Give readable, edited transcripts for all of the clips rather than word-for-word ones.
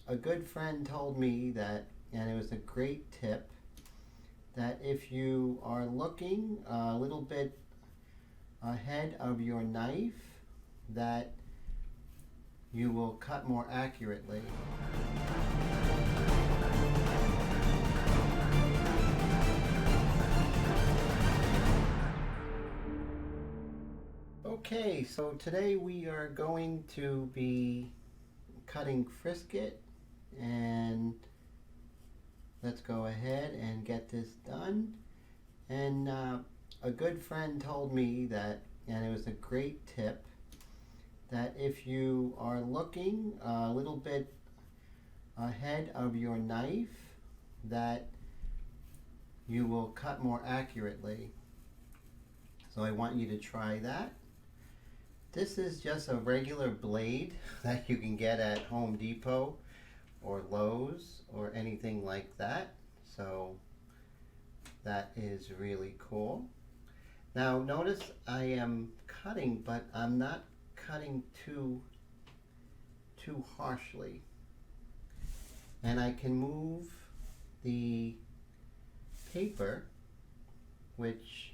a good friend told me that, and it was a great tip, that if you are looking a little bit ahead of your knife, that you will cut more accurately. Okay, so today we are going to be cutting frisket, and let's go ahead and get this done. And a good friend told me that, and it was a great tip, that if you are looking a little bit ahead of your knife, that you will cut more accurately. So I want you to try that. This is just a regular blade that you can get at Home Depot or Lowe's or anything like that. So that is really cool. Now notice I am cutting, but I'm not cutting too harshly. And I can move the paper, which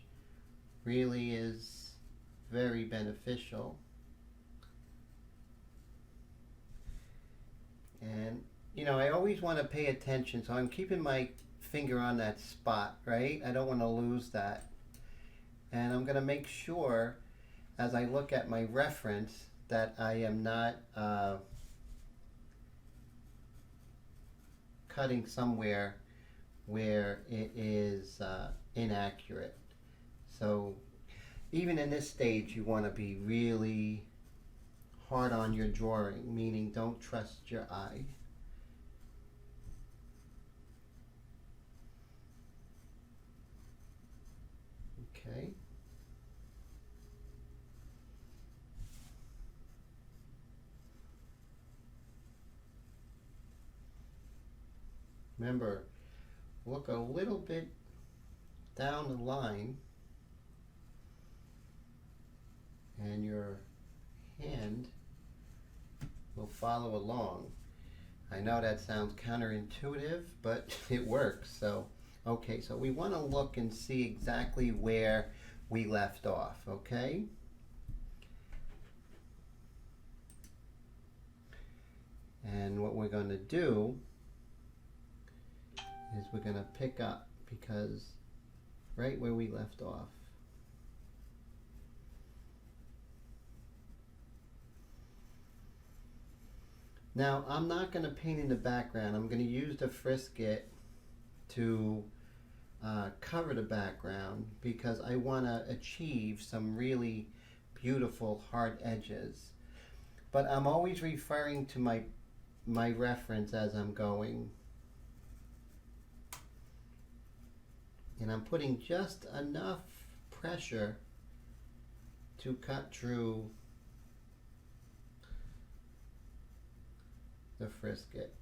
really is very beneficial. And I always want to pay attention, so I'm keeping my finger on that spot, right? I don't want to lose that. And I'm going to make sure as I look at my reference that I am not cutting somewhere where it is inaccurate. So even in this stage, you want to be really hard on your drawing, meaning don't trust your eye. Okay. Remember, look a little bit down the line, and your hand will follow along. I know that sounds counterintuitive, but it works. So, okay, so we want to look and see exactly where we left off, okay? And what we're going to do is we're going to pick up, because right where we left off. Now, I'm not going to paint in the background. I'm going to use the frisket to cover the background, because I want to achieve some really beautiful hard edges. But I'm always referring to my reference as I'm going. And I'm putting just enough pressure to cut through the frisket.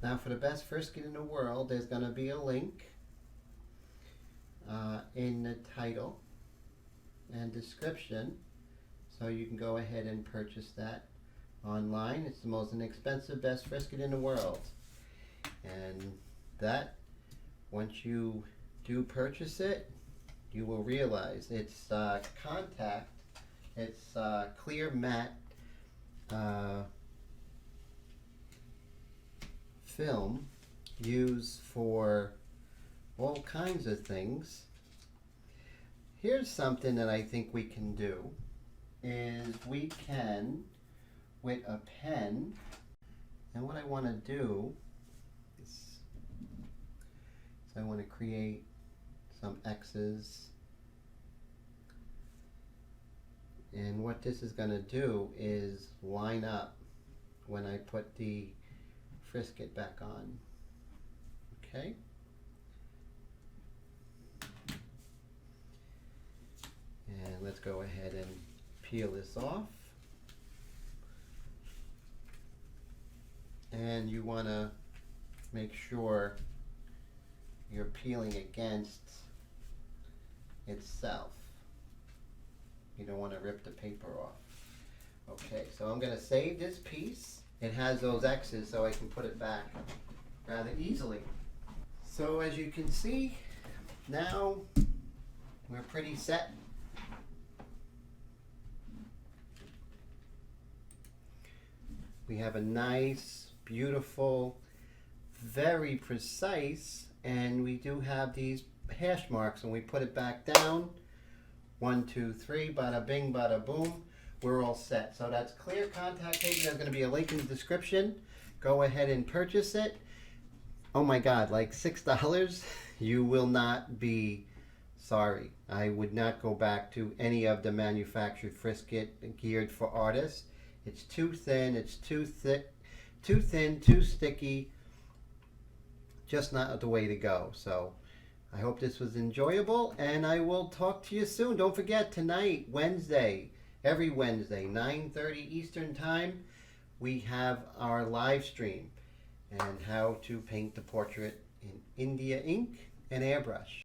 Now, for the best frisket in the world, there's going to be a link in the title and description, so you can go ahead and purchase that online. It's the most inexpensive best frisket in the world. And that, once you do purchase it, you will realize it's contact, it's clear matte film used for all kinds of things. Here's something that I think we can do, is we can, with a pen, and what I want to do is I want to create some X's, and what this is going to do is line up when I put the frisket back on. Okay? And let's go ahead and peel this off. And you want to make sure you're peeling against itself. You don't want to rip the paper off. Okay, so I'm going to save this piece. It has those X's so I can put it back rather easily. So as you can see, now we're pretty set. We have a nice, beautiful, very precise, and we do have these hash marks, and we put it back down. 1, 2, 3, bada bing, bada boom. We're all set. So that's clear contact paper. There's going to be a link in the description. Go ahead and purchase it. Oh my God, like $6. You will not be sorry. I would not go back to any of the manufactured Frisket geared for artists. It's too thin, it's too thick, too thin, too sticky. Just not the way to go. So I hope this was enjoyable, and I will talk to you soon. Don't forget, tonight, Wednesday, every Wednesday, 9:30 Eastern Time, we have our live stream and how to paint the portrait in India ink and airbrush.